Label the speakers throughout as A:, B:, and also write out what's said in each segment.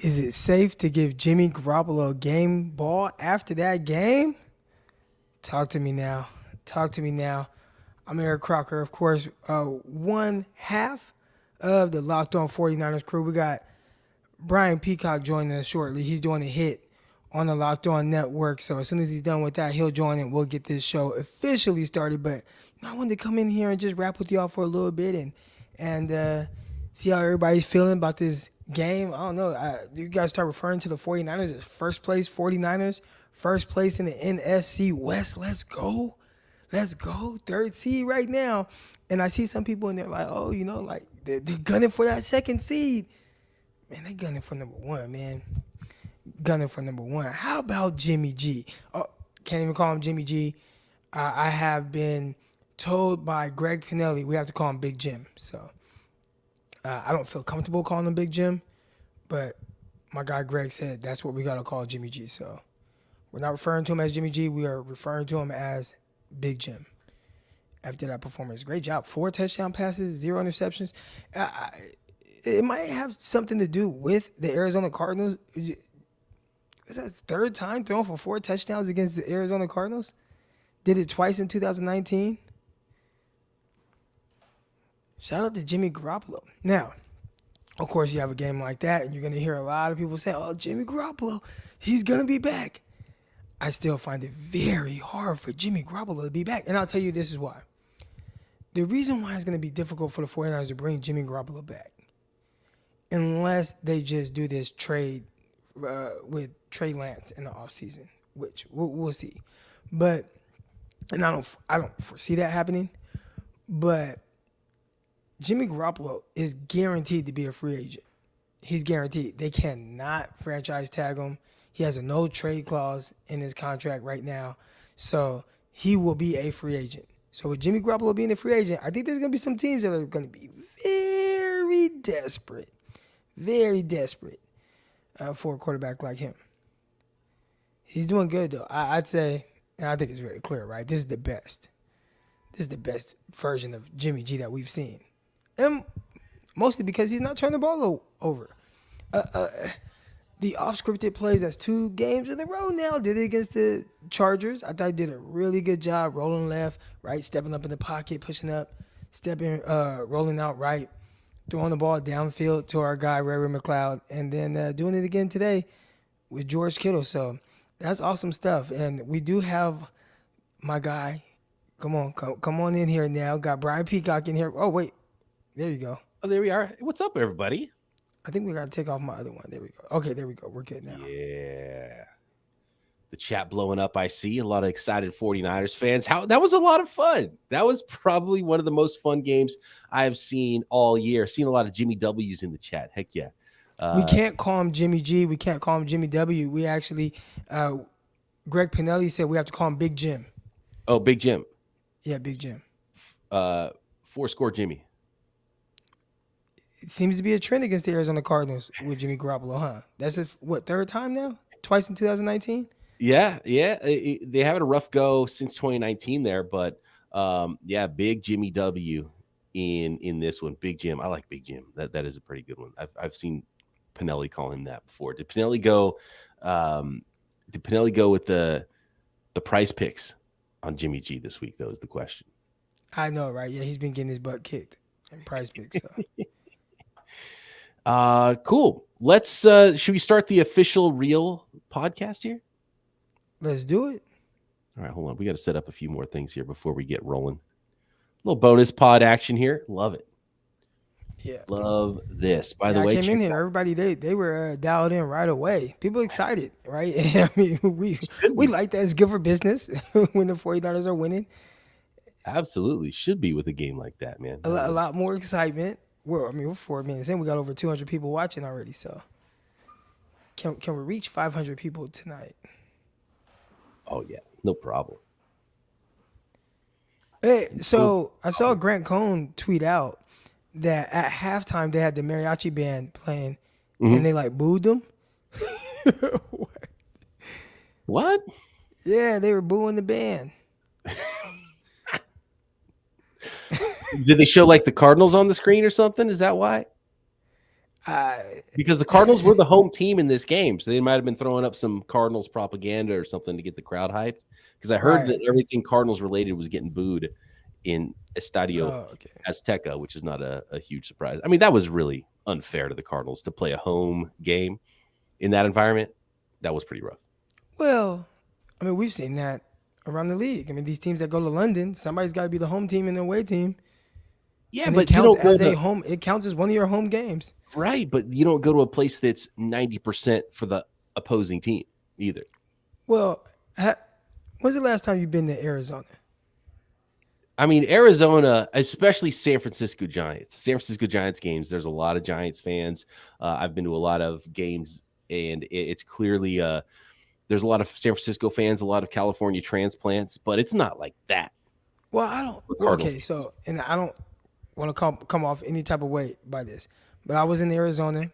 A: Is it safe to give Jimmy Garoppolo a game ball after that game? Talk to me now. Talk to me now. I'm Eric Crocker, of course, one half of the Locked On 49ers crew. We got Brian Peacock joining us shortly. He's doing a hit on the Locked On Network. So as soon as he's done with that, he'll join and we'll get this show officially started. But I wanted to come in here and just rap with y'all for a little bit and see how everybody's feeling about this game. I don't know. You guys start referring to the 49ers as first place 49ers, first place in the NFC West. Let's go. Let's go. Third seed right now. And I see some people in there like, oh, like they're gunning for that second seed. Man, they gunning for number one, man. Gunning for number one. How about Jimmy G? Oh, can't even call him Jimmy G. I have been told by Greg Pinelli we have to call him Big Jim. So I don't feel comfortable calling him Big Jim, but my guy Greg said that's what we got to call Jimmy G. So we're not referring to him as Jimmy G. We are referring to him as Big Jim. After that performance, great job. 4 touchdown passes, 0 interceptions. It might have something to do with the Arizona Cardinals. Is that his third time throwing for 4 touchdowns against the Arizona Cardinals? Did it twice in 2019. Shout out to Jimmy Garoppolo. Now, of course, you have a game like that, and you're going to hear a lot of people say, oh, Jimmy Garoppolo, he's going to be back. I still find it very hard for Jimmy Garoppolo to be back. And I'll tell you this is why. The reason why it's going to be difficult for the 49ers to bring Jimmy Garoppolo back, unless they just do this trade with Trey Lance in the offseason, which we'll see. But, and I don't foresee that happening, but Jimmy Garoppolo is guaranteed to be a free agent. He's guaranteed. They cannot franchise tag him. He has a no trade clause in his contract right now. So he will be a free agent. So with Jimmy Garoppolo being a free agent, I think there's going to be some teams that are going to be very desperate for a quarterback like him. He's doing good, though. I'd say, and I think it's very clear, right? This is the best. This is the best version of Jimmy G that we've seen. And mostly because he's not turning the ball over. The off-scripted plays, that's 2 games in a row now. Did it against the Chargers. I thought he did a really good job rolling left, right, stepping up in the pocket, pushing up, rolling out right, throwing the ball downfield to our guy, Ray McLeod, and then doing it again today with George Kittle. So that's awesome stuff. And we do have my guy. Come on in here now. Got Brian Peacock in here. Oh, wait. There you go.
B: Oh, there we are. What's up, everybody?
A: I think we got to take off my other one. There we go. Okay, there we go. We're good now.
B: Yeah. The chat blowing up, I see. A lot of excited 49ers fans. That was a lot of fun. That was probably one of the most fun games I have seen all year. Seen a lot of Jimmy W's in the chat. Heck yeah.
A: We can't call him Jimmy G. We can't call him Jimmy W. We actually, Greg Pinelli said we have to call him Big Jim.
B: Oh, Big Jim.
A: Yeah, Big Jim.
B: 4-score Jimmy.
A: It seems to be a trend against the Arizona Cardinals with Jimmy Garoppolo, huh? That's third time now? Twice in 2019?
B: Yeah. They haven't a rough go since 2019 there, but big Jimmy W in this one. Big Jim. I like Big Jim. That is a pretty good one. I've seen Pinelli call him that before. Did Pinelli go with the PrizePicks on Jimmy G this week? That was the question.
A: I know, right? Yeah, he's been getting his butt kicked in PrizePicks. So.
B: Cool. Let's should we start the official real podcast here?
A: Let's do it.
B: All right, hold on. We got to set up a few more things here before we get rolling. A little bonus pod action here. Love it.
A: Yeah.
B: Love this. By the way,
A: I came in here. Everybody, they were dialed in right away. People excited, right? I mean, we like that. It's good for business when the 49ers are winning.
B: Absolutely. Should be with a game like that, man.
A: A lot more excitement. We're 4 minutes in. We got over 200 people watching already. So can we reach 500 people tonight?
B: Oh, yeah. No problem.
A: Hey, so I saw Grant Cohn tweet out that at halftime they had the mariachi band playing and they like booed them.
B: What?
A: Yeah, they were booing the band.
B: Did they show like the Cardinals on the screen or something? Is that why? Because the Cardinals were the home team in this game, so they might have been throwing up some Cardinals propaganda or something to get the crowd hyped. Because I heard that everything Cardinals related was getting booed in Estadio Azteca, which is not a huge surprise. I mean, that was really unfair to the Cardinals to play a home game in that environment. That was pretty rough.
A: Well, I mean, we've seen that around the league. I mean, these teams that go to London, somebody's got to be the home team and the away team.
B: Yeah,
A: and
B: but
A: it counts as
B: a
A: home. It counts as one of your home games.
B: Right, but you don't go to a place that's 90% for the opposing team either.
A: Well, when's the last time you've been to Arizona?
B: I mean, Arizona, especially San Francisco Giants. San Francisco Giants games, there's a lot of Giants fans. I've been to a lot of games, and it's clearly there's a lot of San Francisco fans, a lot of California transplants, but it's not like that.
A: Well, I don't. Okay, so, and I don't want to come off any type of way by this, but I was in Arizona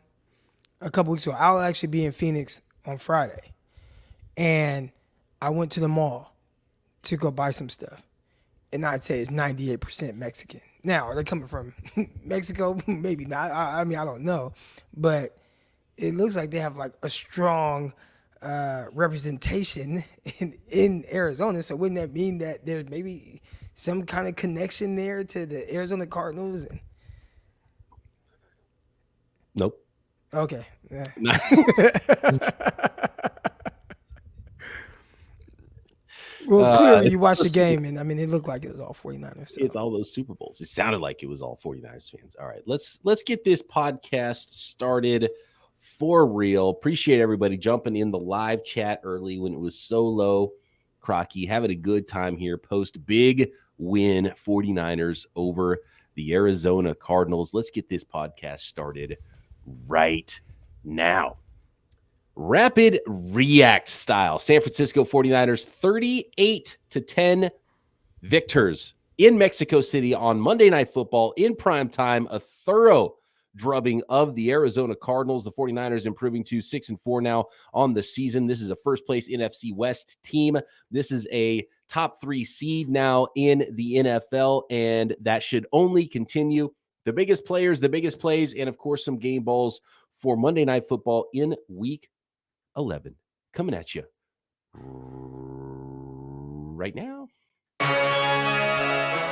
A: a couple weeks ago. I'll actually be in Phoenix on Friday, and I went to the mall to go buy some stuff, and I'd say it's 98% Mexican. Now, are they coming from Mexico? Maybe not. I mean, I don't know, but it looks like they have like a strong representation in Arizona. So wouldn't that mean that there's maybe some kind of connection there to the Arizona Cardinals?
B: Nope.
A: Okay. Well, clearly you watched the game, and I mean, it looked like it was all 49ers. So.
B: It's all those Super Bowls. It sounded like it was all 49ers fans. All right, let's get this podcast started for real. Appreciate everybody jumping in the live chat early when it was so low. Crocky, having a good time here post big win 49ers over the Arizona Cardinals. Let's get this podcast started right now. Rapid react style. San Francisco 49ers 38-10 victors in Mexico City on Monday Night Football in prime time. A thorough drubbing of the Arizona Cardinals. The 49ers improving to 6-4 now on the season. This is a first place NFC West team. This is a top 3 seed now in the NFL, and that should only continue. The biggest players, the biggest plays, and of course some game balls for Monday Night Football in week 11 coming at you right now.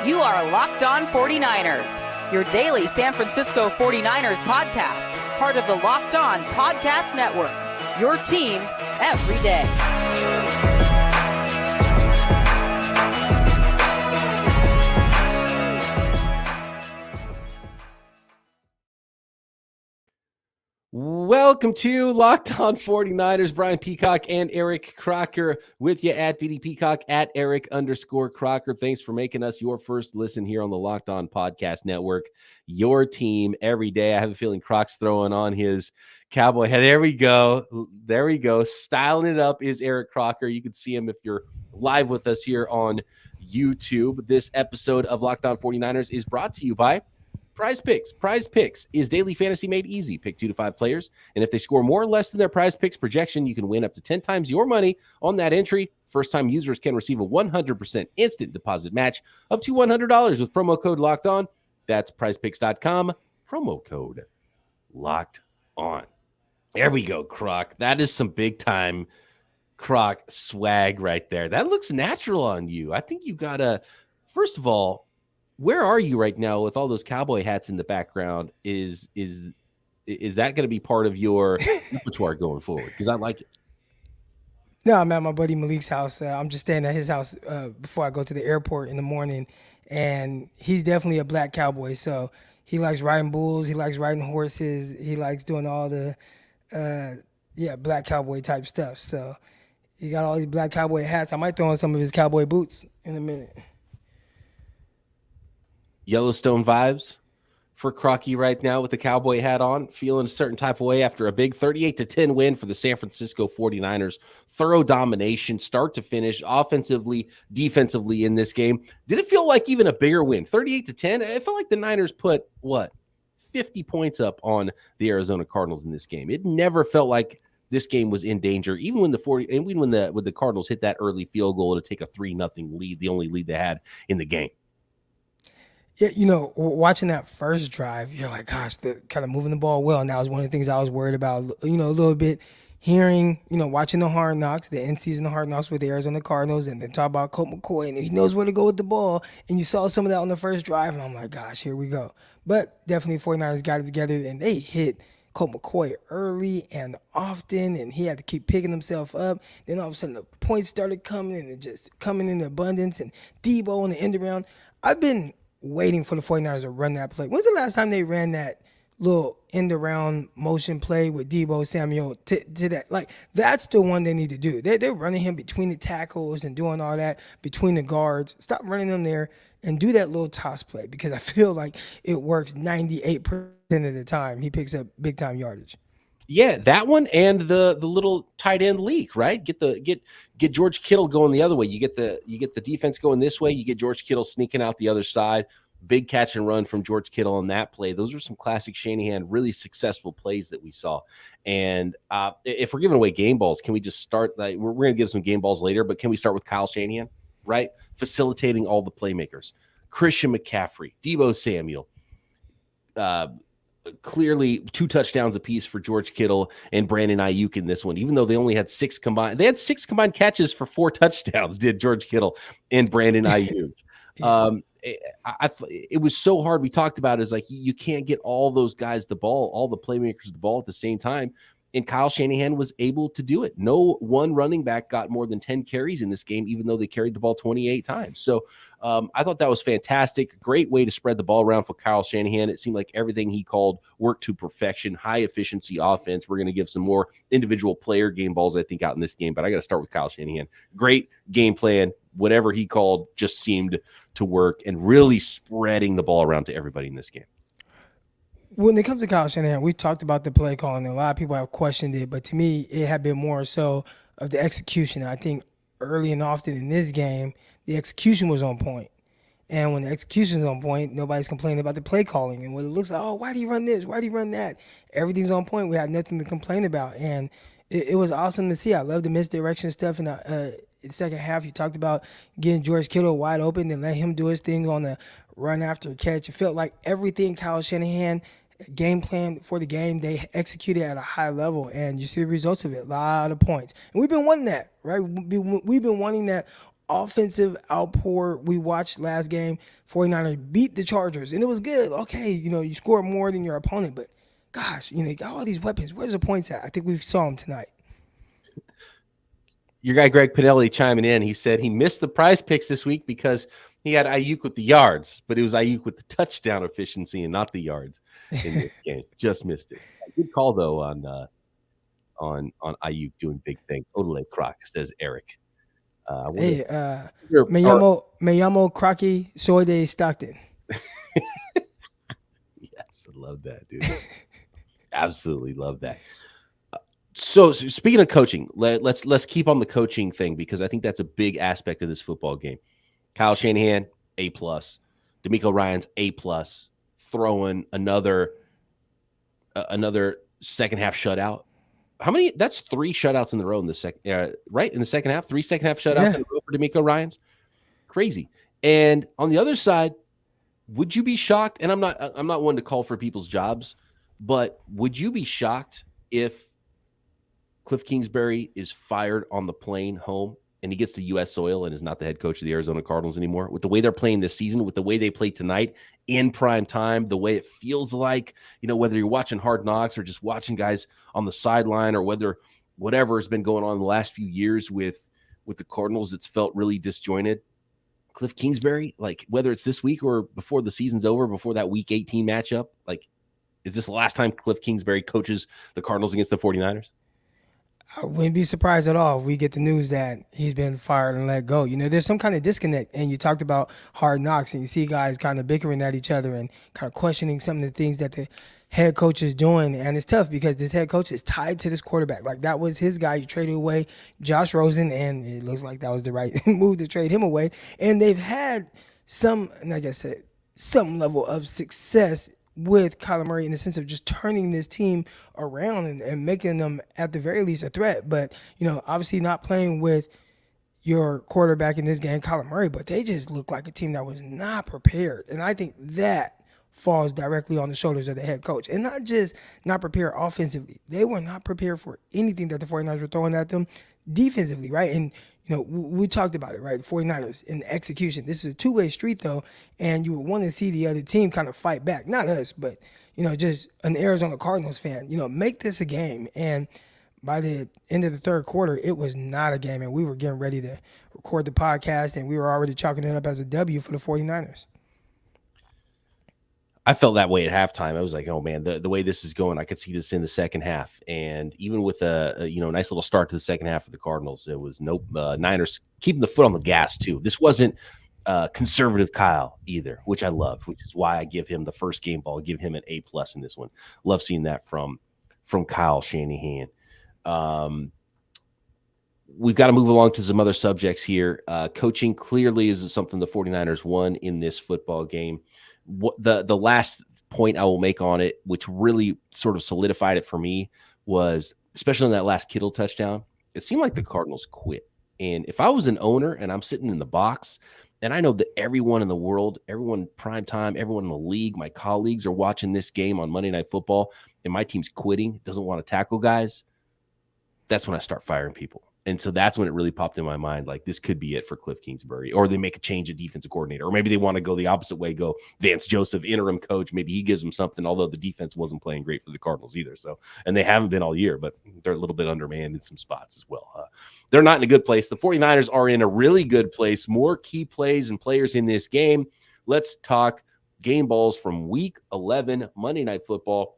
C: You are Locked On 49ers, your daily San Francisco 49ers podcast, part of the Locked On Podcast Network, your team every day.
B: Welcome to Locked On 49ers. Brian Peacock and Eric Crocker with you at BD Peacock at Eric_Crocker. Thanks for making us your first listen here on the Locked On Podcast Network. Your team every day. I have a feeling Croc's throwing on his cowboy hat. There we go. There we go. Styling it up is Eric Crocker. You can see him if you're live with us here on YouTube. This episode of Locked On 49ers is brought to you by PrizePicks. PrizePicks is daily fantasy made easy. Pick 2 to 5 players, and if they score more or less than their PrizePicks projection, you can win up to 10 times your money on that entry. First-time users can receive a 100% instant deposit match up to $100 with promo code Locked On. That's PrizePicks.com. Promo code Locked On. There we go, Croc. That is some big-time Croc swag right there. That looks natural on you. I think you got to, first of all, where are you right now with all those cowboy hats in the background? Is that going to be part of your repertoire going forward? Because I like it.
A: No, I'm at my buddy Malik's house. I'm just staying at his house before I go to the airport in the morning, and he's definitely a black cowboy. So he likes riding bulls. He likes riding horses. He likes doing all the black cowboy type stuff. So he got all these black cowboy hats. I might throw on some of his cowboy boots in a minute.
B: Yellowstone vibes for Crocky right now with the cowboy hat on, feeling a certain type of way after a big 38-10 win for the San Francisco 49ers. Thorough domination, start to finish, offensively, defensively in this game. Did it feel like even a bigger win? 38-10? It felt like the Niners put, 50 points up on the Arizona Cardinals in this game. It never felt like this game was in danger, even when the Cardinals hit that early field goal to take a 3-0 lead, the only lead they had in the game.
A: Yeah, watching that first drive, you're like, gosh, they're kind of moving the ball well. And that was one of the things I was worried about, a little bit hearing, watching the Hard Knocks, the end season Hard Knocks with the Arizona Cardinals, and then talk about Colt McCoy, and he knows where to go with the ball. And you saw some of that on the first drive, and I'm like, gosh, here we go. But definitely 49ers got it together, and they hit Colt McCoy early and often, and he had to keep picking himself up. Then all of a sudden, the points started coming, and it just coming in abundance, and Deebo in the end around. I've been waiting for the 49ers to run that play. When's the last time they ran that little end around motion play with Deebo Samuel to that? Like, that's the one they need to do. They're running him between the tackles and doing all that between the guards. Stop running them there and do that little toss play, because I feel like it works 98% of the time. He picks up big time yardage.
B: Yeah, that one and the little tight end leak, right? Get George Kittle going the other way. You get the defense going this way. You get George Kittle sneaking out the other side. Big catch and run from George Kittle on that play. Those are some classic Shanahan, really successful plays that we saw. And if we're giving away game balls, can we just start? Like, we're going to give some game balls later, but can we start with Kyle Shanahan, right? Facilitating all the playmakers. Christian McCaffrey, Deebo Samuel, clearly 2 touchdowns apiece for George Kittle and Brandon Aiyuk in this one, even though they only had 6 combined. They had 6 combined catches for 4 touchdowns, did George Kittle and Brandon Aiyuk. It was so hard. We talked about it as like, you can't get all those guys the ball, all the playmakers the ball at the same time. And Kyle Shanahan was able to do it. No one running back got more than 10 carries in this game, even though they carried the ball 28 times. So I thought that was fantastic. Great way to spread the ball around for Kyle Shanahan. It seemed like everything he called worked to perfection, high efficiency offense. We're going to give some more individual player game balls, I think, out in this game. But I got to start with Kyle Shanahan. Great game plan. Whatever he called just seemed to work, and really spreading the ball around to everybody in this game.
A: When it comes to Kyle Shanahan, we talked about the play calling, and a lot of people have questioned it, but to me, it had been more so of the execution. I think early and often in this game, the execution was on point. And when the execution is on point, nobody's complaining about the play calling. And when it looks like, oh, why do you run this? Why do you run that? Everything's on point. We had nothing to complain about. And it was awesome to see. I love the misdirection stuff in the second half. You talked about getting George Kittle wide open and let him do his thing on the run after catch. It felt like everything Kyle Shanahan game plan for the game, they executed at a high level, and you see the results of it. A lot of points. And we've been wanting that, right? We've been wanting that offensive outpour. We watched last game, 49ers beat the Chargers, and it was good. Okay, you score more than your opponent, but gosh, you got all these weapons. Where's the points at? I think we saw them tonight.
B: Your guy Greg Pinelli chiming in. He said he missed the prize picks this week because he had Aiyuk with the yards, but it was Aiyuk with the touchdown efficiency and not the yards in this game. Just missed it. Good call though on Aiyuk doing big things. Odele Croc, says Eric.
A: Me llamo Crocky Soy de Stockton.
B: Yes, I love that, dude. Absolutely love that. So speaking of coaching, let's keep on the coaching thing, because I think that's a big aspect of this football game. Kyle Shanahan, A+. DeMeco Ryans, A+. Throwing another second half shutout. How many? That's 3 shutouts in the row in the second, right? In the second half, 3 second half shutouts in a row for DeMeco Ryans. Crazy. And on the other side, would you be shocked? And I'm not one to call for people's jobs, but would you be shocked if Cliff Kingsbury is fired on the plane home and he gets to U.S. soil and is not the head coach of the Arizona Cardinals anymore? With the way they're playing this season, with the way they played tonight in prime time, the way it feels like, whether you're watching Hard Knocks or just watching guys on the sideline, or whatever has been going on in the last few years with the Cardinals, it's felt really disjointed. Cliff Kingsbury, like, whether it's this week or before the season's over, before that Week 18 matchup, like, is this the last time Cliff Kingsbury coaches the Cardinals against the 49ers?
A: I wouldn't be surprised at all if we get the news that he's been fired and let go. There's some kind of disconnect. And you talked about Hard Knocks, and you see guys kind of bickering at each other and kind of questioning some of the things that the head coach is doing. And it's tough because this head coach is tied to this quarterback. Like, that was his guy. You traded away Josh Rosen, and it looks like that was the right move to trade him away. And they've had some level of success with Kyler Murray in the sense of just turning this team around and making them at the very least a threat. But, obviously not playing with, your quarterback in this game, Kyler Murray, but they just looked like a team that was not prepared. And I think that falls directly on the shoulders of the head coach. And not just not prepared offensively. They were not prepared for anything that the 49ers were throwing at them defensively, right? And, we talked about it, right? The 49ers in execution. This is a two-way street, though, and you would want to see the other team kind of fight back. Not us, but, just an Arizona Cardinals fan. Make this a game. And by the end of the third quarter, it was not a game, and we were getting ready to record the podcast, and we were already chalking it up as a W for the 49ers.
B: I felt that way at halftime. I was like, oh man, the way this is going, I could see this in the second half. And even with a nice little start to the second half of the Cardinals, it was Niners keeping the foot on the gas too. This wasn't conservative Kyle either, which I loved, which is why I give him the first game ball, give him an A+ in this one. Love seeing that from Kyle Shanahan. We've got to move along to some other subjects here. Coaching clearly is something the 49ers won in this football game. The last point I will make on it, which really sort of solidified it for me, was especially in that last Kittle touchdown, it seemed like the Cardinals quit. And if I was an owner and I'm sitting in the box, and I know that everyone in the world, everyone prime time, everyone in the league, my colleagues are watching this game on Monday Night Football, and my team's quitting, doesn't want to tackle guys, that's when I start firing people. And so that's when it really popped in my mind, like this could be it for Cliff Kingsbury, or they make a change of defensive coordinator, or maybe they want to go the opposite way, go Vance Joseph, interim coach. Maybe he gives them something, although the defense wasn't playing great for the Cardinals either. So, and they haven't been all year, but they're a little bit undermanned in some spots as well. They're not in a good place. The 49ers are in a really good place. More key plays and players in this game. Let's talk game balls from week 11, Monday Night Football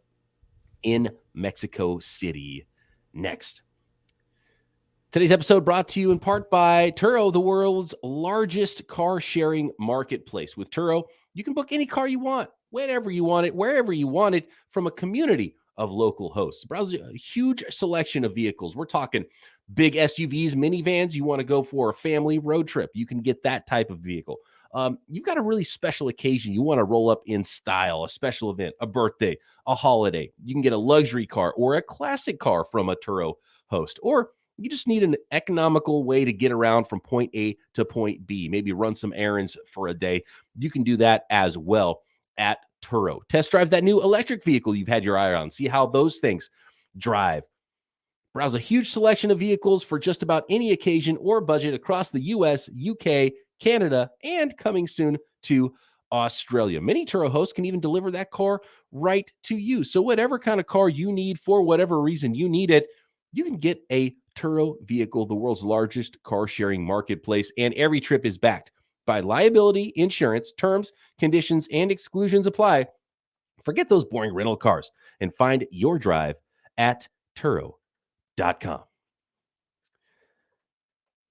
B: in Mexico City next. Today's episode brought to you in part by Turo, the world's largest car-sharing marketplace. With Turo, you can book any car you want, whenever you want it, wherever you want it, from a community of local hosts. Browse a huge selection of vehicles. We're talking big SUVs, minivans. You want to go for a family road trip, you can get that type of vehicle. You've got a really special occasion. You want to roll up in style, a special event, a birthday, a holiday. You can get a luxury car or a classic car from a Turo host, or you just need an economical way to get around from point A to point B, maybe run some errands for a day. You can do that as well at Turo. Test drive that new electric vehicle you've had your eye on. See how those things drive. Browse a huge selection of vehicles for just about any occasion or budget across the US, UK, Canada, and coming soon to Australia. Many Turo hosts can even deliver that car right to you. So whatever kind of car you need, for whatever reason you need it, you can get a Turo vehicle, the world's largest car-sharing marketplace, and every trip is backed by liability insurance. Terms, conditions, and exclusions apply. Forget those boring rental cars and find your drive at Turo.com.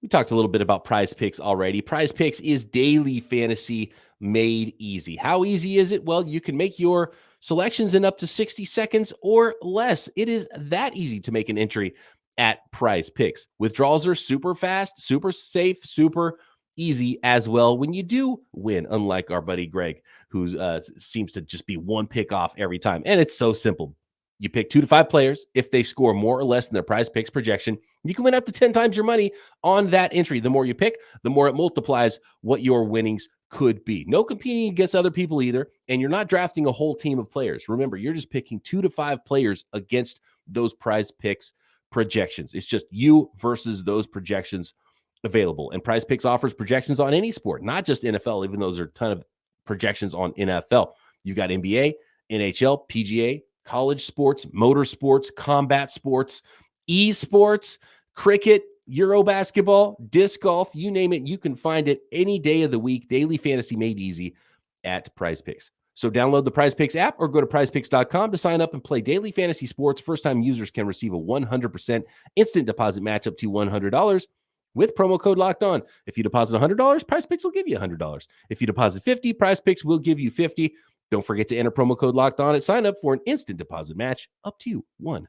B: We talked a little bit about PrizePicks already. PrizePicks is daily fantasy made easy. How easy is it? Well, you can make your selections in up to 60 seconds or less. It is that easy to make an entry at PrizePicks. Withdrawals are super fast, super safe, super easy as well when you do win, unlike our buddy Greg, who seems to just be one pick off every time. And it's so simple. You pick 2 to 5 players. If they score more or less than their PrizePicks projection, you can win up to 10 times your money on that entry. The more you pick, the more it multiplies what your winnings could be. No competing against other people either, and you're not drafting a whole team of players. Remember, you're just picking 2 to 5 players against those PrizePicks projections. It's just you versus those projections available. And PrizePicks offers projections on any sport, not just NFL, even though there's a ton of projections on NFL. You've got NBA, NHL, PGA, college sports, motorsports, combat sports, esports, cricket, Euro basketball, disc golf, you name it, you can find it any day of the week. Daily fantasy made easy at PrizePicks. So download the PrizePicks app or go to prizepicks.com to sign up and play daily fantasy sports. First-time users can receive a 100% instant deposit match up to $100 with promo code Locked On. If you deposit $100, PrizePicks will give you $100. If you deposit $50, PrizePicks will give you $50. Don't forget to enter promo code Locked On at sign up for an instant deposit match up to $100.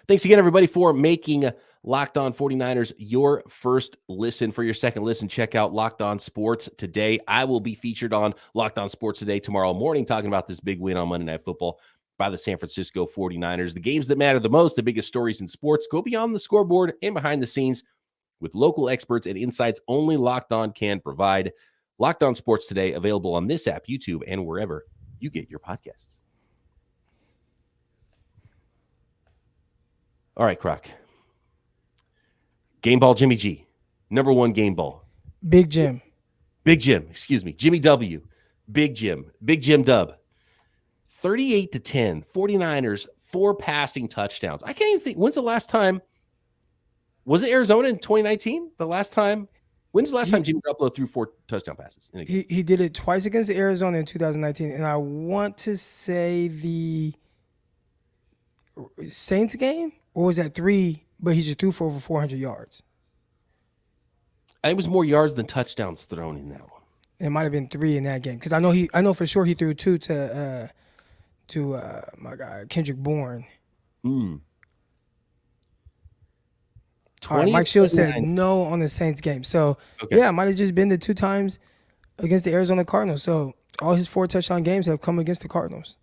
B: Thanks again, everybody, for making Locked On 49ers your first listen. For your second listen, check out Locked On Sports Today. I will be featured on Locked On Sports Today tomorrow morning talking about this big win on Monday Night Football by the San Francisco 49ers. The games that matter the most, the biggest stories in sports, go beyond the scoreboard and behind the scenes with local experts and insights only Locked On can provide. Locked On Sports Today, available on this app, YouTube, and wherever you get your podcasts. All right, Croc. Game ball Jimmy G. Number one game ball.
A: Big Jim.
B: Big Jim, excuse me. Jimmy W. Big Jim. Big Jim Dub. 38-10. 49ers, 4 passing touchdowns. I can't even think. When's the last time? Was it Arizona in 2019? When's the last time Jimmy Garoppolo threw 4 touchdown passes in a game?
A: He did it twice against Arizona in 2019, and I want to say the Saints game, or was that 3? But he just threw for over 400 yards.
B: I think it was more yards than touchdowns thrown in that one.
A: It might have been 3 in that game because I know for sure he threw 2 to my guy Kendrick Bourne. All right, Mike Shields said no on the Saints game. So, yeah, it might have just been the 2 times against the Arizona Cardinals. So, all his 4 touchdown games have come against the Cardinals.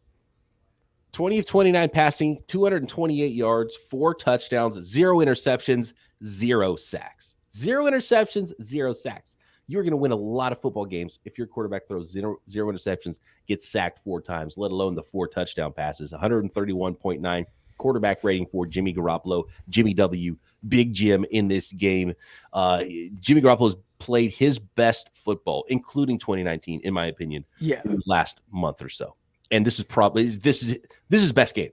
B: 20 of 29 passing, 228 yards, 4 touchdowns, 0 interceptions, 0 sacks. 0 interceptions, 0 sacks. You're going to win a lot of football games if your quarterback throws 0 interceptions, gets sacked 4 times, let alone the 4 touchdown passes. 131.9 quarterback rating for Jimmy Garoppolo, Jimmy W, Big Jim in this game. Jimmy Garoppolo's played his best football, including 2019, in my opinion, in the last month or so. And this is probably this is his best game.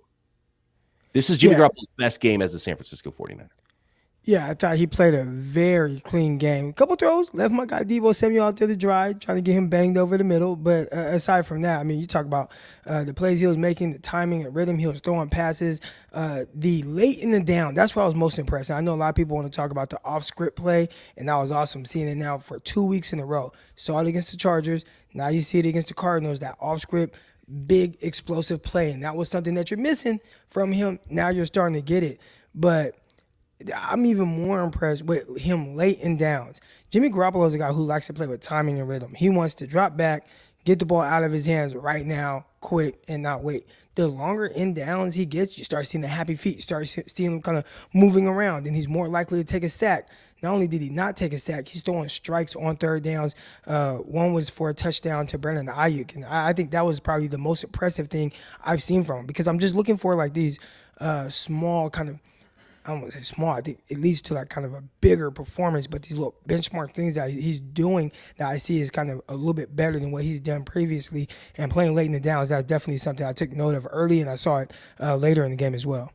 B: This is Jimmy Garoppolo's best game as a San Francisco 49er.
A: Yeah, I thought he played a very clean game. A couple throws, left my guy Deebo Samuel out there to dry, trying to get him banged over the middle. But aside from that, I mean, you talk about the plays he was making, the timing and rhythm, he was throwing passes. The late in the down, that's what I was most impressed. I know a lot of people want to talk about the off-script play, and that was awesome, seeing it now for 2 weeks in a row. Saw it against the Chargers. Now you see it against the Cardinals, that off-script, big, explosive play. And that was something that you're missing from him. Now you're starting to get it. But I'm even more impressed with him late in downs. Jimmy Garoppolo is a guy who likes to play with timing and rhythm. He wants to drop back, get the ball out of his hands right now, quick, and not wait. The longer in downs he gets, you start seeing the happy feet. You start seeing him kind of moving around, and he's more likely to take a sack. Not only did he not take a sack, he's throwing strikes on third downs. One was for a touchdown to Brandon Aiyuk, and I think that was probably the most impressive thing I've seen from him, because I'm just looking for like these small kind of, I don't want to say small, I think it leads to like kind of a bigger performance, but these little benchmark things that he's doing that I see is kind of a little bit better than what he's done previously. And playing late in the downs, that's definitely something I took note of early, and I saw it later in the game as well.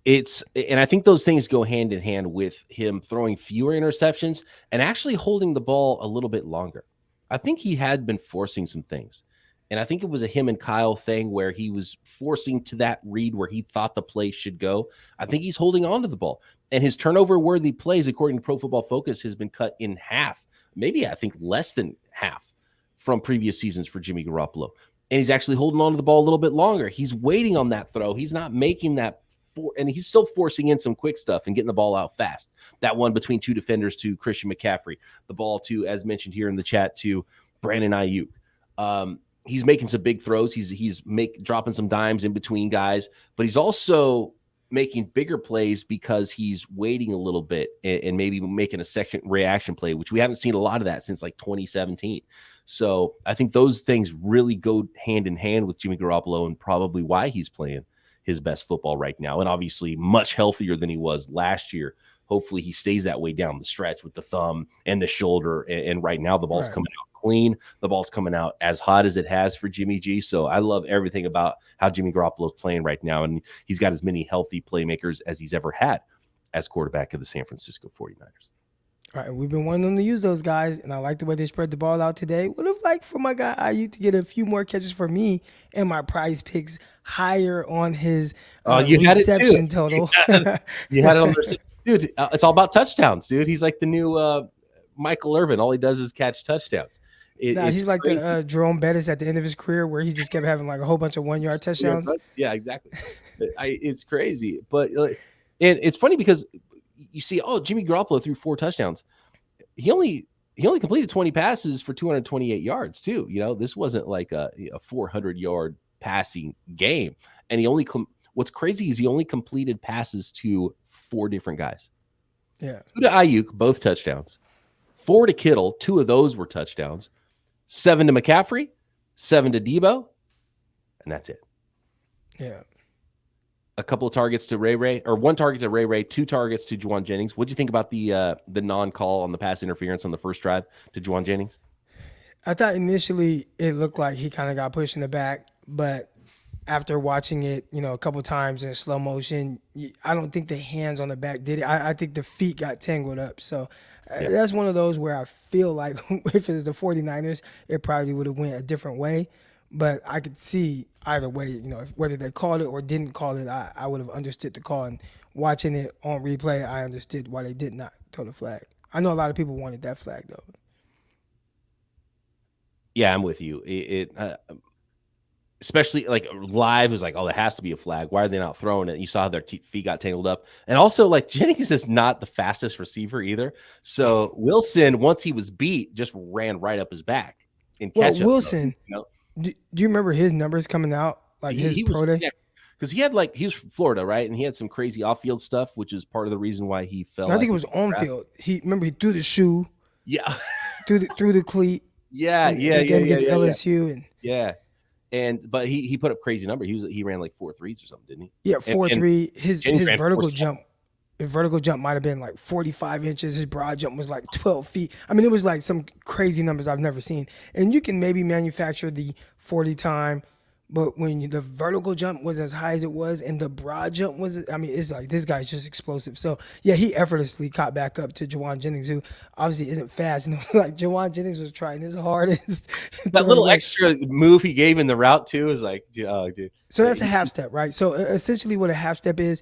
B: And I think those things go hand in hand with him throwing fewer interceptions and actually holding the ball a little bit longer. I think he had been forcing some things. And I think it was a him and Kyle thing where he was forcing to that read where he thought the play should go. I think he's holding on to the ball. And his turnover-worthy plays, according to Pro Football Focus, has been cut in half. Maybe, I think, less than half from previous seasons for Jimmy Garoppolo. And he's actually holding on to the ball a little bit longer. He's waiting on that throw. He's not making that, and he's still forcing in some quick stuff and getting the ball out fast. That one between 2 defenders to Christian McCaffrey. The ball to, as mentioned here in the chat, to Brandon Aiyuk. He's making some big throws. He's dropping some dimes in between guys, but he's also making bigger plays because he's waiting a little bit and maybe making a second reaction play, which we haven't seen a lot of that since like 2017. So I think those things really go hand in hand with Jimmy Garoppolo and probably why he's playing his best football right now. And obviously much healthier than he was last year. Hopefully he stays that way down the stretch with the thumb and the shoulder. And right now the ball's coming out clean. The ball's coming out as hot as it has for Jimmy G. So I love everything about how Jimmy Garoppolo is playing right now. And he's got as many healthy playmakers as he's ever had as quarterback of the San Francisco 49ers.
A: All right, we've been wanting them to use those guys, and I like the way they spread the ball out today. Would have liked for my guy Aiyuk to get a few more catches for me and my prize picks higher on his reception total.
B: You had it on there. Dude, it's all about touchdowns, dude. He's like the new Michael Irvin. All he does is catch touchdowns.
A: He's like the Jerome Bettis at the end of his career where he just kept having like a whole bunch of 1-yard touchdowns.
B: Yeah, exactly. It's crazy. But it's funny because you see, Jimmy Garoppolo threw 4 touchdowns. He only completed 20 passes for 228 yards too. You know, this wasn't like a 400-yard passing game. And he only what's crazy is he only completed passes to 4 different guys.
A: Yeah.
B: 2 to Aiyuk, both touchdowns. 4 to Kittle, 2 of those were touchdowns. 7 to McCaffrey, 7 to Deebo, and that's it.
A: Yeah.
B: A couple of targets to Ray, or 1 target to Ray, 2 targets to Juwan Jennings. What do you think about the non-call on the pass interference on the first drive to Juwan Jennings?
A: I thought initially it looked like he kind of got pushed in the back, but after watching it, a couple times in slow motion, I don't think the hands on the back did it. I think the feet got tangled up. So that's one of those where I feel like if it was the 49ers, it probably would have went a different way. But I could see either way, whether they called it or didn't call it, I would have understood the call. And watching it on replay, I understood why they did not throw the flag. I know a lot of people wanted that flag, though.
B: Yeah, I'm with you. Especially like live, it was like, oh, there has to be a flag. Why are they not throwing it? You saw how their feet got tangled up. And also, like, Jennings is not the fastest receiver either. So Wilson, once he was beat, just ran right up his back in catch-up.
A: Well, Wilson, do you remember his numbers coming out? Like his pro day?
B: Yeah, because he was from Florida, right? And he had some crazy off-field stuff, which is part of the reason why he fell.
A: No, I think it was on-field. He threw the shoe.
B: Yeah.
A: threw the cleat.
B: Yeah.
A: Against LSU.
B: But he put up crazy numbers. He ran like 4 threes or something, didn't he?
A: Yeah, 4.3. His vertical jump. His vertical jump might have been like 45 inches. His broad jump was like 12 feet. I mean, it was like some crazy numbers I've never seen. And you can maybe manufacture the 40 time, but when the vertical jump was as high as it was and the broad jump was, it's like this guy's just explosive. So, yeah, he effortlessly caught back up to Juwan Jennings, who obviously isn't fast. And like Juwan Jennings was trying his hardest.
B: That little extra move he gave in the route, too, is like, oh, dude.
A: So that's a half step, right? So essentially what a half step is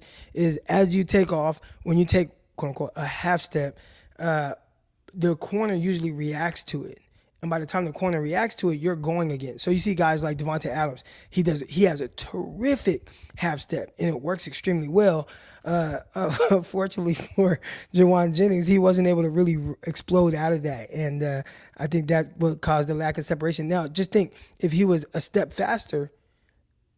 A: as you take off, when you take, quote unquote, a half step, the corner usually reacts to it. And by the time the corner reacts to it, you're going again. So you see guys like Devontae Adams. He has a terrific half step, and it works extremely well. Fortunately for Juwan Jennings, he wasn't able to really explode out of that. And I think that's what caused the lack of separation. Now, just think, if he was a step faster,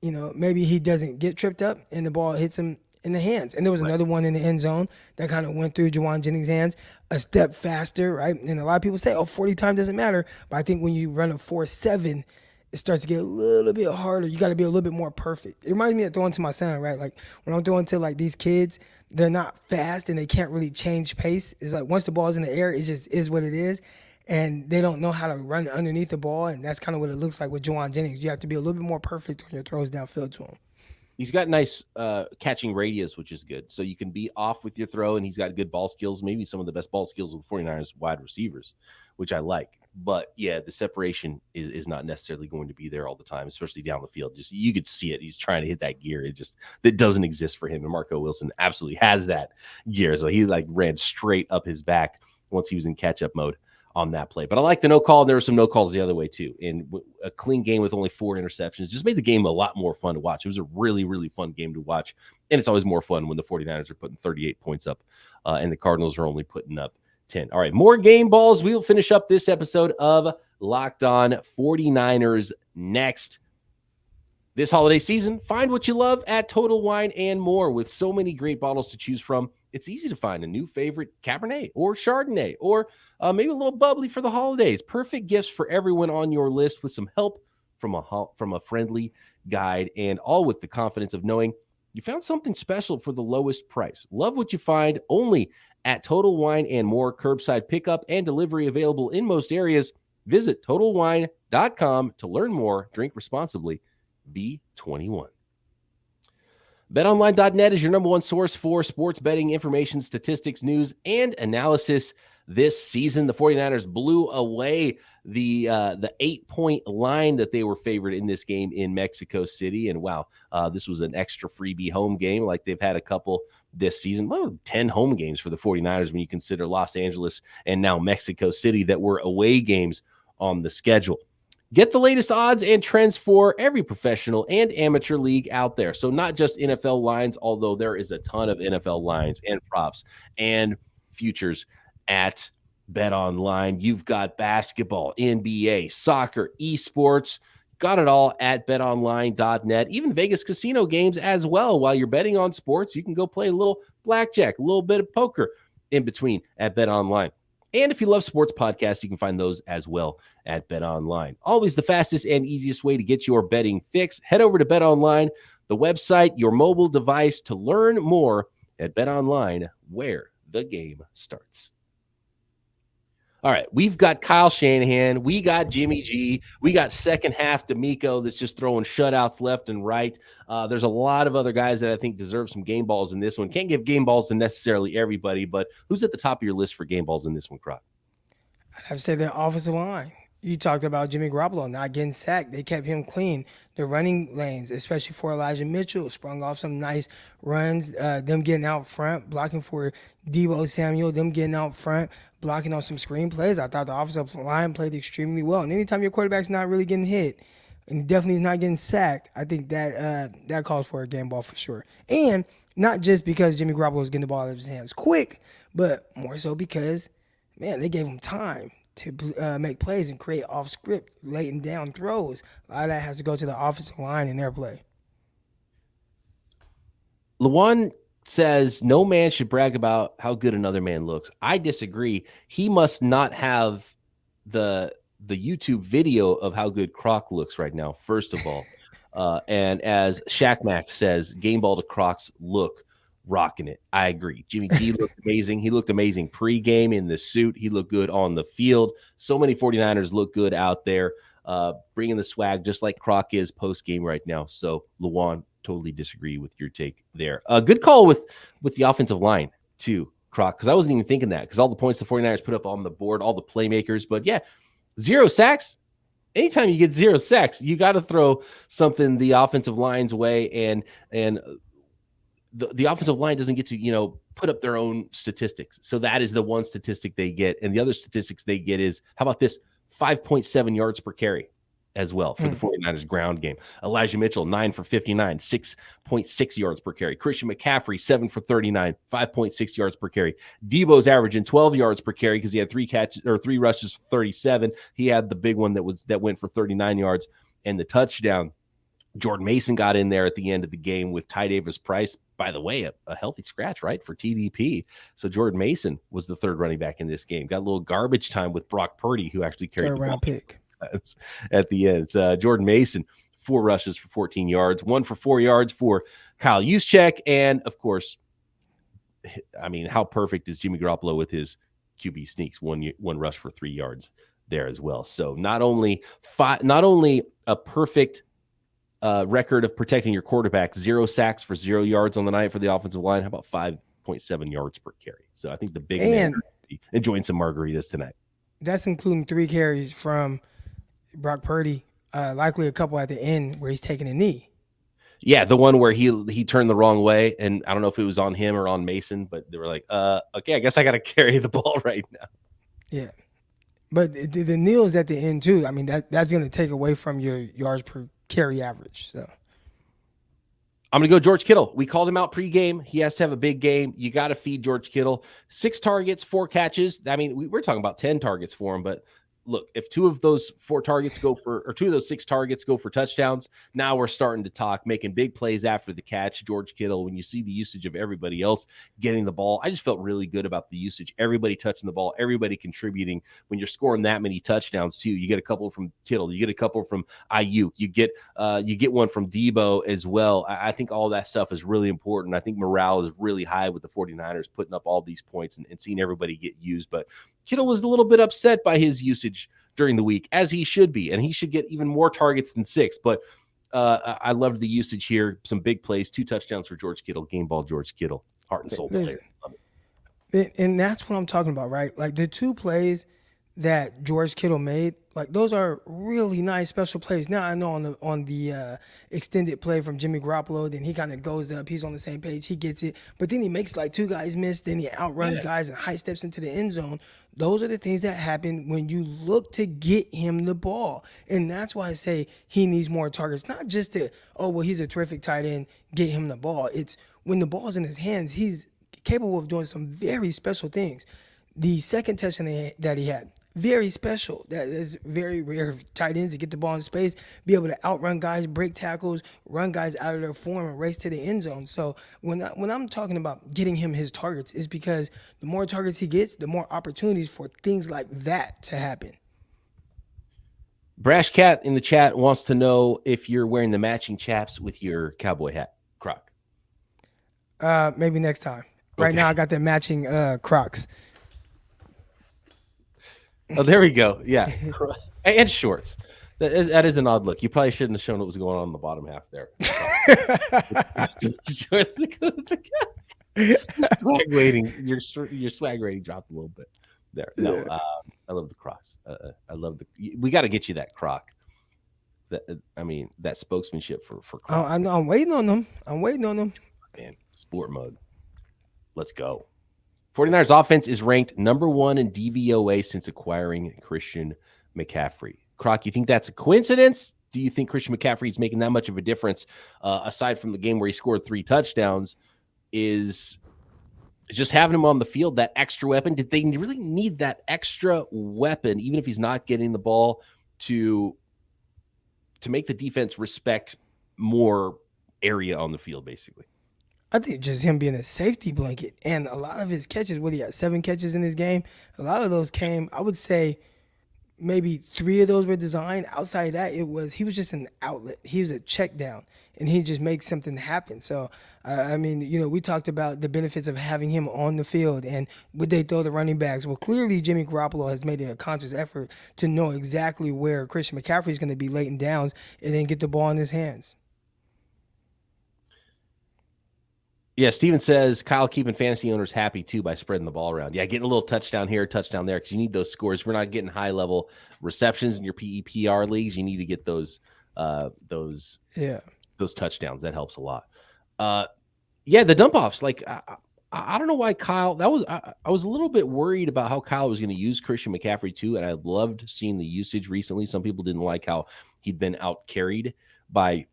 A: maybe he doesn't get tripped up and the ball hits him in the hands. And there was another one in the end zone that kind of went through Juwan Jennings' hands a step faster, right? And a lot of people say, 40 time doesn't matter. But I think when you run a 4.7, it starts to get a little bit harder. You got to be a little bit more perfect. It reminds me of throwing to my son, right? Like when I'm throwing to like these kids, they're not fast and they can't really change pace. It's like once the ball's in the air, it just is what it is. And they don't know how to run underneath the ball. And that's kind of what it looks like with Juwan Jennings. You have to be a little bit more perfect on your throws downfield to him.
B: He's got nice catching radius, which is good. So you can be off with your throw, and he's got good ball skills, maybe some of the best ball skills of the 49ers wide receivers, which I like. But, yeah, the separation is not necessarily going to be there all the time, especially down the field. Just you could see it. He's trying to hit that gear. It doesn't exist for him. And Marco Wilson absolutely has that gear. So he, ran straight up his back once he was in catch-up mode on that play. But I like the no call. There were some no calls the other way too. And a clean game with only 4 interceptions just made the game a lot more fun to watch. It was a really, really fun game to watch. And it's always more fun when the 49ers are putting 38 points up and the Cardinals are only putting up 10. All right, more game balls. We'll finish up this episode of Locked On 49ers next. This holiday season, find what you love at Total Wine and More. With so many great bottles to choose from, it's easy to find a new favorite Cabernet or Chardonnay or maybe a little bubbly for the holidays. Perfect gifts for everyone on your list with some help from a friendly guide, and all with the confidence of knowing you found something special for the lowest price. Love what you find only at Total Wine and More. Curbside pickup and delivery available in most areas. Visit TotalWine.com to learn more. Drink responsibly. Be 21. BetOnline.net is your number one source for sports betting information, statistics, news, and analysis. This season, the 49ers blew away the 8-point line that they were favored in this game in Mexico City. And wow, this was an extra freebie home game like they've had a couple this season. Well, 10 home games for the 49ers when you consider Los Angeles and now Mexico City that were away games on the schedule. Get the latest odds and trends for every professional and amateur league out there. So not just NFL lines, although there is a ton of NFL lines and props and futures at BetOnline. You've got basketball, NBA, soccer, esports, Got it all at betonline.net, even Vegas casino games as well. While you're betting on sports, you can go play a little blackjack, a little bit of poker in between at BetOnline. And if you love sports podcasts, you can find those as well at BetOnline. Always the fastest and easiest way to get your betting fix. Head over to BetOnline, the website, your mobile device to learn more at BetOnline, where the game starts. All right, we've got Kyle Shanahan, we got Jimmy G, we got second half D'Amico that's just throwing shutouts left and right. There's a lot of other guys that I think deserve some game balls in this one. Can't give game balls to necessarily everybody, but who's at the top of your list for game balls in this one, Croc?
A: I'd have to say the offensive line. You talked about Jimmy Garoppolo not getting sacked. They kept him clean. The running lanes, especially for Elijah Mitchell, sprung off some nice runs. Them getting out front, blocking for Deebo Samuel, them getting out front, blocking on some screen plays. I thought the offensive line played extremely well. And anytime your quarterback's not really getting hit and definitely is not getting sacked, I think that that calls for a game ball for sure. And not just because Jimmy Garoppolo is getting the ball out of his hands quick, but more so because, man, they gave him time to make plays and create off-script, laying down throws. A lot of that has to go to the offensive line in their play.
B: Lawan says no man should brag about how good another man looks. I disagree. He must not have the YouTube video of how good Croc looks right now, first of all. And as Shaq Max says, game ball to Croc's look rocking it. I agree. Jimmy G looked amazing. He looked amazing pre-game in the suit. He looked good on the field. So many 49ers look good out there, bringing the swag just like Croc is post-game right now. So, Lawan, totally disagree with your take there. Good call with the offensive line, too, Croc, because I wasn't even thinking that because all the points the 49ers put up on the board, all the playmakers. But, yeah, 0 sacks. Anytime you get 0 sacks, you got to throw something the offensive line's way, and the offensive line doesn't get to, put up their own statistics. So that is the one statistic they get. And the other statistics they get is, how about this? 5.7 yards per carry as well for the 49ers ground game. Elijah Mitchell, 9 for 59, 6.6 yards per carry. Christian McCaffrey, 7 for 39, 5.6 yards per carry. Deebo's averaging 12 yards per carry because he had 3 rushes for 37. He had the big one that went for 39 yards and the touchdown. Jordan Mason got in there at the end of the game with Ty Davis-Price. By the way, a healthy scratch, right, for TDP. So Jordan Mason was the third running back in this game. Got a little garbage time with Brock Purdy, who actually carried the ball
A: pick
B: at the end. It's Jordan Mason, 4 rushes for 14 yards, 1 for 4 yards for Kyle Juszczyk. And, of course, I mean, how perfect is Jimmy Garoppolo with his QB sneaks? One rush for 3 yards there as well. So not only a perfect record of protecting your quarterback, 0 sacks for 0 yards on the night for the offensive line. How about 5.7 yards per carry? So I think the big man enjoying some margaritas tonight.
A: That's including 3 carries from Brock Purdy, likely a couple at the end where he's taking a knee.
B: Yeah, the one where he turned the wrong way, and I don't know if it was on him or on Mason, but they were like, okay, I guess I got to carry the ball right now.
A: Yeah. But the kneels at the end, too. I mean, that's going to take away from your yards per carry average. So
B: I'm going to go George Kittle. We called him out pregame. He has to have a big game. You got to feed George Kittle. 6 targets, 4 catches. I mean, we're talking about 10 targets for him, but look, if 2 of those 4 targets go for, or 2 of those 6 targets go for touchdowns, now we're starting to talk, making big plays after the catch. George Kittle, when you see the usage of everybody else getting the ball, I just felt really good about the usage. Everybody touching the ball, everybody contributing. When you're scoring that many touchdowns too, you get a couple from Kittle, you get a couple from Aiyuk, you get one from Deebo as well. I think all that stuff is really important. I think morale is really high with the 49ers putting up all these points and seeing everybody get used. But Kittle was a little bit upset by his usage during the week, as he should be, and he should get even more targets than 6. But I loved the usage here. Some big plays, 2 touchdowns for George Kittle, game ball George Kittle, heart and soul player.
A: And that's what I'm talking about, right? Like the 2 plays that George Kittle made, like those are really nice special plays. Now I know on the extended play from Jimmy Garoppolo, then he kind of goes up, he's on the same page, he gets it, but then he makes like 2 guys miss, then he outruns guys and high steps into the end zone. Those are the things that happen when you look to get him the ball. And that's why I say he needs more targets. Not just to, he's a terrific tight end, get him the ball. It's when the ball's in his hands, he's capable of doing some very special things. The second touchdown that he had, very special. That is very rare of tight ends to get the ball in space, be able to outrun guys, break tackles, run guys out of their form, and race to the end zone. So when I'm talking about getting him his targets, is because the more targets he gets, the more opportunities for things like that to happen.
B: Brash Cat in the chat wants to know if you're wearing the matching chaps with your cowboy hat, Croc.
A: Maybe next time. Right
B: Okay.
A: now, I got the matching Crocs.
B: Oh, there we go. Yeah. And shorts. That is an odd look. You probably shouldn't have shown what was going on in the bottom half there. Swag rating. Your swag rating dropped a little bit there. No, I love the Crocs. I love we got to get you that Croc. That spokesmanship for Crocs.
A: Oh, I'm waiting on them.
B: Man, sport mode. Let's go. 49ers offense is ranked number 1 in DVOA since acquiring Christian McCaffrey. Croc, you think that's a coincidence? Do you think Christian McCaffrey is making that much of a difference, aside from the game where he scored 3 touchdowns? Is just having him on the field that extra weapon? Did they really need that extra weapon, even if he's not getting the ball, to make the defense respect more area on the field, basically?
A: I think just him being a safety blanket, and a lot of his catches, what he had 7 catches in this game, a lot of those came, I would say maybe 3 of those were designed. Outside of that, he was just an outlet. He was a check down, and he just makes something happen. So, we talked about the benefits of having him on the field, and would they throw the running backs? Well, clearly Jimmy Garoppolo has made a conscious effort to know exactly where Christian McCaffrey is going to be late in downs and then get the ball in his hands.
B: Yeah, Steven says Kyle keeping fantasy owners happy too by spreading the ball around. Yeah, getting a little touchdown here, touchdown there, because you need those scores. We're not getting high level receptions in your PEPR leagues. You need to get those touchdowns. That helps a lot. The dump offs. Like I don't know why Kyle. I was a little bit worried about how Kyle was going to use Christian McCaffrey too, and I loved seeing the usage recently. Some people didn't like how he'd been out carried by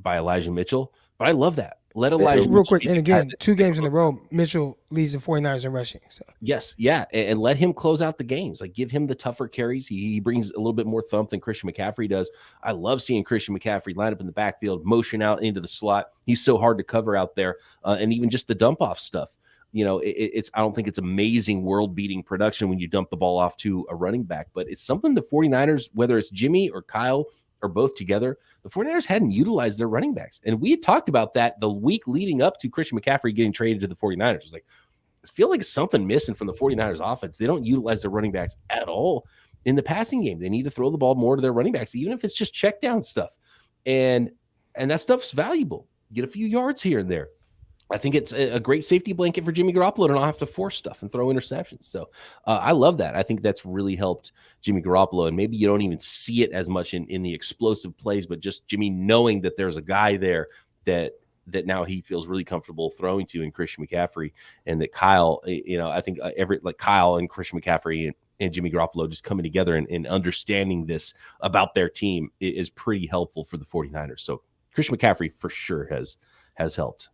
B: Elijah Mitchell, but I love that. Let Elijah
A: real quick, and again, 2 games in a row, Mitchell leads the 49ers in rushing. So
B: yes, yeah, and let him close out the games. Like, give him the tougher carries. He brings a little bit more thump than Christian McCaffrey does. I love seeing Christian McCaffrey line up in the backfield, motion out into the slot. He's so hard to cover out there, and even just the dump off stuff. I don't think it's amazing world-beating production when you dump the ball off to a running back, but it's something the 49ers, whether it's Jimmy or Kyle or both together, the 49ers hadn't utilized their running backs. And we had talked about that the week leading up to Christian McCaffrey getting traded to the 49ers. It was like, I feel like something missing from the 49ers offense. They don't utilize their running backs at all in the passing game. They need to throw the ball more to their running backs, even if it's just check down stuff. And that stuff's valuable. Get a few yards here and there. I think it's a great safety blanket for Jimmy Garoppolo to not have to force stuff and throw interceptions. So I love that. I think that's really helped Jimmy Garoppolo. And maybe you don't even see it as much in the explosive plays, but just Jimmy knowing that there's a guy there that now he feels really comfortable throwing to in Christian McCaffrey, and that Kyle, I think Kyle and Christian McCaffrey and Jimmy Garoppolo just coming together and understanding this about their team is pretty helpful for the 49ers. So Christian McCaffrey for sure has helped.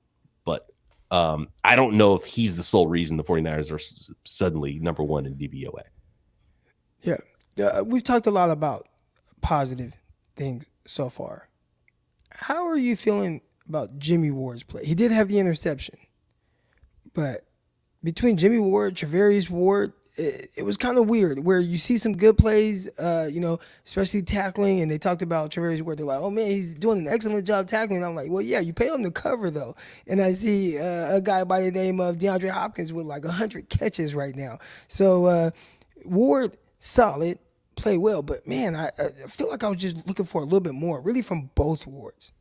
B: But I don't know if he's the sole reason the 49ers are suddenly number 1 in DVOA.
A: Yeah. We've talked a lot about positive things so far. How are you feeling about Jimmy Ward's play? He did have the interception, but between Jimmy Ward, Travarius Ward, it was kind of weird where you see some good plays, especially tackling, and they talked about Travarius Ward. They're like, oh, man, he's doing an excellent job tackling. And I'm like, well, yeah, you pay him to cover, though. And I see a guy by the name of DeAndre Hopkins with like 100 catches right now. So Ward, solid, play well. But, man, I feel like I was just looking for a little bit more, really from both Wards.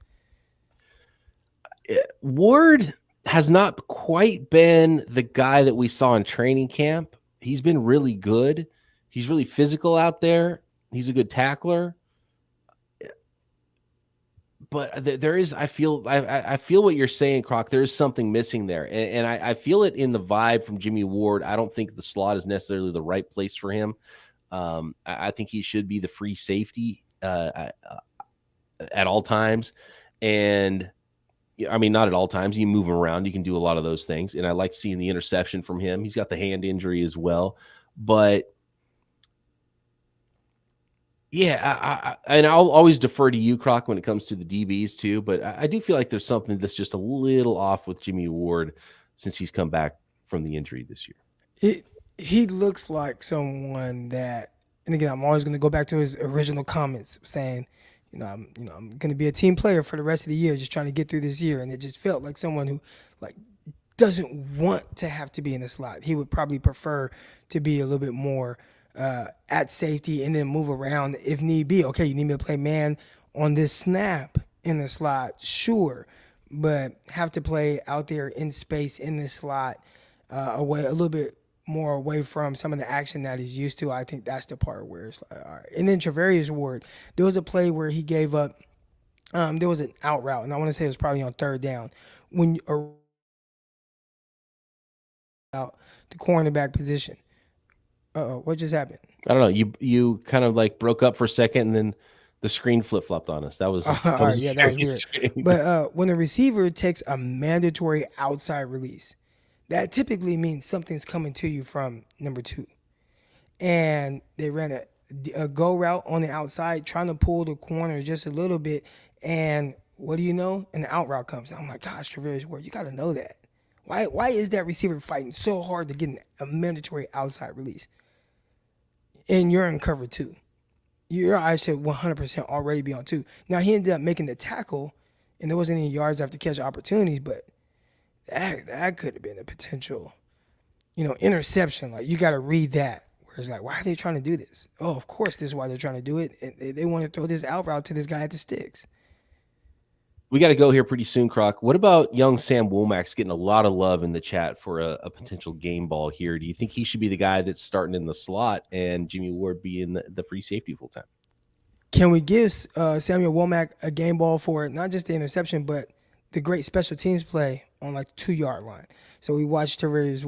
B: Ward has not quite been the guy that we saw in training camp. He's been really good. He's really physical out there. He's a good tackler. But there is, I feel what you're saying, Croc. There is something missing there. And I feel it in the vibe from Jimmy Ward. I don't think the slot is necessarily the right place for him. I think he should be the free safety at all times. And not at all times. You move him around. You can do a lot of those things. And I like seeing the interception from him. He's got the hand injury as well. But Yeah, and I'll always defer to you, Croc, when it comes to the DBs too. But I do feel like there's something that's just a little off with Jimmy Ward since he's come back from the injury this year.
A: It he looks like someone that, and again, I'm always going to go back to his original comments saying, I'm going to be a team player for the rest of the year, just trying to get through this year, and it just felt like someone who like doesn't want to have to be in the slot. He would probably prefer to be a little bit more at safety and then move around if need be. Okay, you need me to play man on this snap in the slot, sure, but have to play out there in space in the slot, away a little bit more away from some of the action that he's used to. I think that's the part where it's like, all right. And then Travarius Ward, there was a play where he gave up. There was an out route, and I want to say it was probably on third down when out the cornerback position. What just happened?
B: I don't know. You kind of like broke up for a second, and then the screen flip flopped on us. That was
A: All right, yeah, that was weird. But when a receiver takes a mandatory outside release, that typically means something's coming to you from number two. And they ran a go route on the outside, trying to pull the corner just a little bit. And what do you know? And the out route comes. I'm like, gosh, Travarius Ward, you got to know that. Why is that receiver fighting so hard to get a mandatory outside release? And you're in cover two. Your eyes should 100% already be on two. Now, he ended up making the tackle, and there wasn't any yards after catch opportunities, but that could have been a potential, interception. Like, you got to read that. Where it's like, why are they trying to do this? Oh, of course this is why they're trying to do it. And they want to throw this out route to this guy at the sticks.
B: We got to go here pretty soon, Croc. What about young Sam Womack's getting a lot of love in the chat for a potential game ball here? Do you think he should be the guy that's starting in the slot and Jimmy Ward be in the free safety full time?
A: Can we give Samuel Womack a game ball for not just the interception, but the great special teams play on like 2-yard line? So we watched Travarius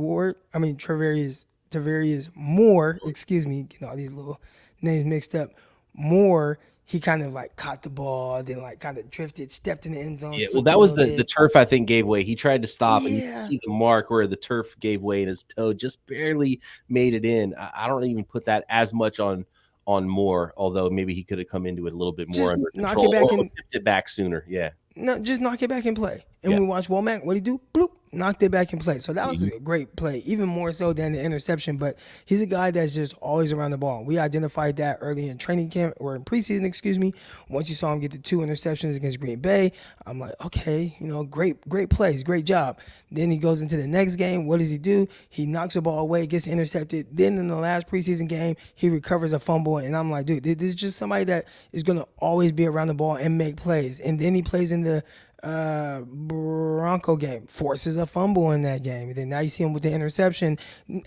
A: Moore, excuse me, getting all these little names mixed up. Moore, he kind of like caught the ball, then like kind of drifted, stepped in the end zone.
B: Yeah, well, that was the turf, I think, gave way. He tried to stop, and you can see the mark where the turf gave way, and his toe just barely made it in. I don't even put that as much on Moore, although maybe he could have come into it a little bit more under control or tipped it back sooner. Yeah.
A: No, just knock it back in play. And we watch Womack, what he do? Bloop, knocked it back in play. So that was a great play, even more so than the interception. But he's a guy that's just always around the ball. We identified that early in training camp, or in preseason, excuse me. Once you saw him get the 2 interceptions against Green Bay, I'm like, okay, great plays, great job. Then he goes into the next game. What does he do? He knocks the ball away, gets intercepted. Then in the last preseason game, he recovers a fumble. And I'm like, dude, this is just somebody that is going to always be around the ball and make plays. And then he plays in the Bronco game, forces a fumble in that game, and then now you see him with the interception,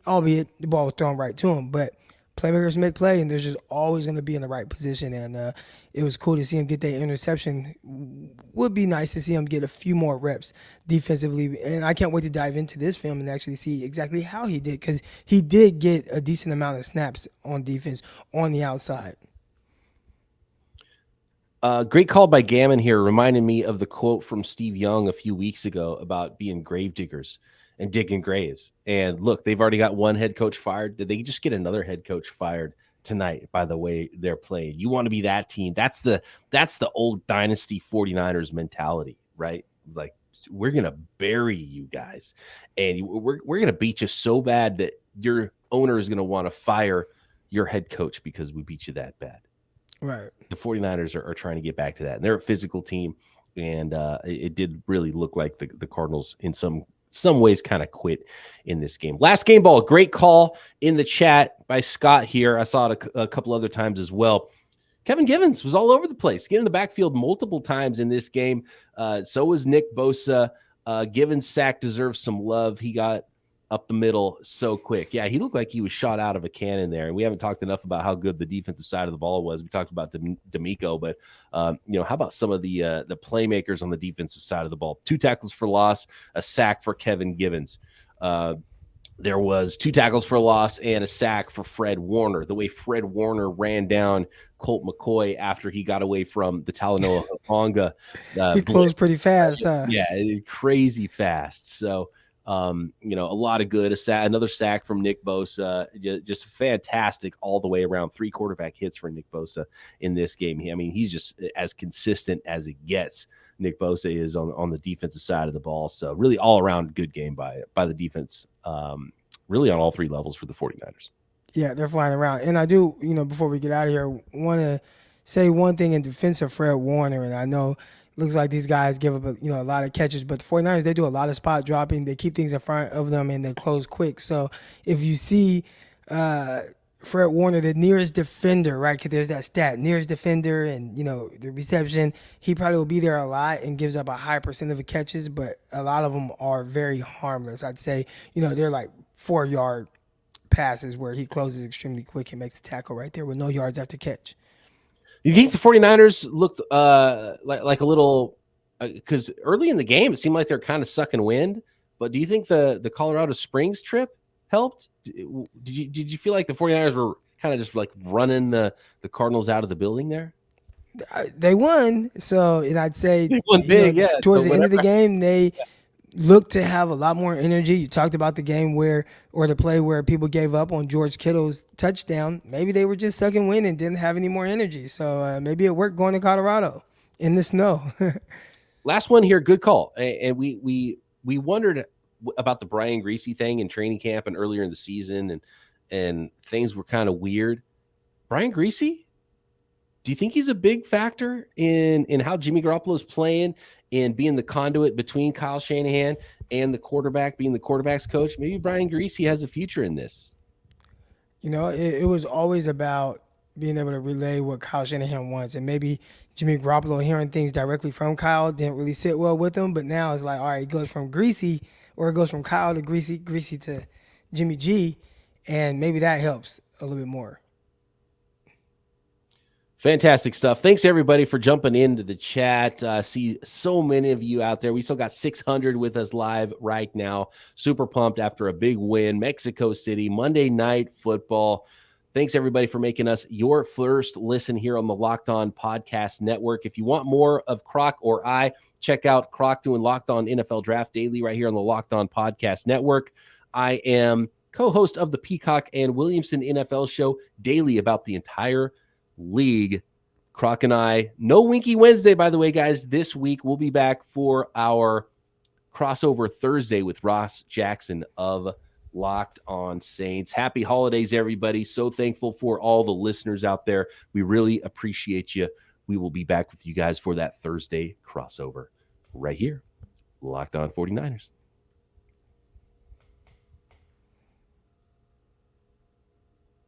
A: albeit the ball was thrown right to him. But playmakers make play, and they're just always going to be in the right position. And it was cool to see him get that interception. Would be nice to see him get a few more reps defensively, and I can't wait to dive into this film and actually see exactly how he did, because he did get a decent amount of snaps on defense on the outside.
B: Great call by Gammon here, reminding me of the quote from Steve Young a few weeks ago about being grave diggers and digging graves. And look, they've already got one head coach fired. Did they just get another head coach fired tonight by the way they're playing? You want to be that team. That's the old dynasty 49ers mentality, right? Like, we're going to bury you guys, and we're going to beat you so bad that your owner is going to want to fire your head coach because we beat you that bad.
A: Right.
B: The 49ers are trying to get back to that. And they're a physical team, and it did really look like the Cardinals in some ways kind of quit in this game. Last game ball, great call in the chat by Scott here. I saw it a couple other times as well. Kevin Givens was all over the place, getting in the backfield multiple times in this game. So was Nick Bosa. Givens' sack deserves some love. He got up the middle so quick. Yeah, he looked like he was shot out of a cannon there. And we haven't talked enough about how good the defensive side of the ball was. We talked about D'Amico, but how about some of the playmakers on the defensive side of the ball? 2 tackles for loss, a sack for Kevin Givens. There was 2 tackles for loss and a sack for Fred Warner. The way Fred Warner ran down Colt McCoy after he got away from the Talanoa Hufanga.
A: He closed pretty fast, huh?
B: Yeah, crazy fast. So A lot of good. Another sack from Nick Bosa. Just fantastic all the way around. 3 quarterback hits for Nick Bosa in this game. He's just as consistent as it gets. Nick Bosa is on the defensive side of the ball. So really all around good game by the defense, really on all 3 levels for the 49ers.
A: Yeah, they're flying around. And I do, before we get out of here, want to say one thing in defense of Fred Warner. And I know it looks like these guys give up a lot of catches, but the 49ers, they do a lot of spot dropping. They keep things in front of them and they close quick. So if you see Fred Warner, the nearest defender, right? Because there's that stat, nearest defender and, the reception, he probably will be there a lot and gives up a high percent of catches, but a lot of them are very harmless. I'd say, they're like 4-yard passes where he closes extremely quick and makes the tackle right there with no yards after catch.
B: You think the 49ers looked like a little because early in the game it seemed like they're kind of sucking wind, but do you think the Colorado Springs trip helped? Did you feel like the 49ers were kind of just like running the Cardinals out of the building there?
A: They won, so and I'd say
B: they won big,
A: towards the end of the game they looked to have a lot more energy. You talked about the game the play where people gave up on George Kittle's touchdown. Maybe they were just sucking wind and didn't have any more energy. So maybe it worked going to Colorado in the snow.
B: Last one here, good call. And we wondered about the Brian Griese thing in training camp and earlier in the season, and things were kind of weird. Brian Griese, do you think he's a big factor in how Jimmy Garoppolo is playing and being the conduit between Kyle Shanahan and the quarterback, being the quarterback's coach? Maybe Brian Griese has a future in this.
A: It was always about being able to relay what Kyle Shanahan wants. And maybe Jimmy Garoppolo hearing things directly from Kyle didn't really sit well with him. But now it's like, all right, it goes from Griese, or it goes from Kyle to Griese to Jimmy G. And maybe that helps a little bit more.
B: Fantastic stuff. Thanks, everybody, for jumping into the chat. See so many of you out there. We still got 600 with us live right now. Super pumped after a big win. Mexico City, Monday Night Football. Thanks, everybody, for making us your first listen here on the Locked On Podcast Network. If you want more of Croc or I, check out Croc doing Locked On NFL Draft Daily right here on the Locked On Podcast Network. I am co-host of the Peacock and Williamson NFL Show daily about the entire league. Croc and I, no Winky Wednesday, by the way, guys. This week we'll be back for our crossover Thursday with Ross Jackson of Locked On Saints. Happy holidays, everybody. So thankful for all the listeners out there. We really appreciate you. We will be back with you guys for that Thursday crossover right here. Locked On 49ers.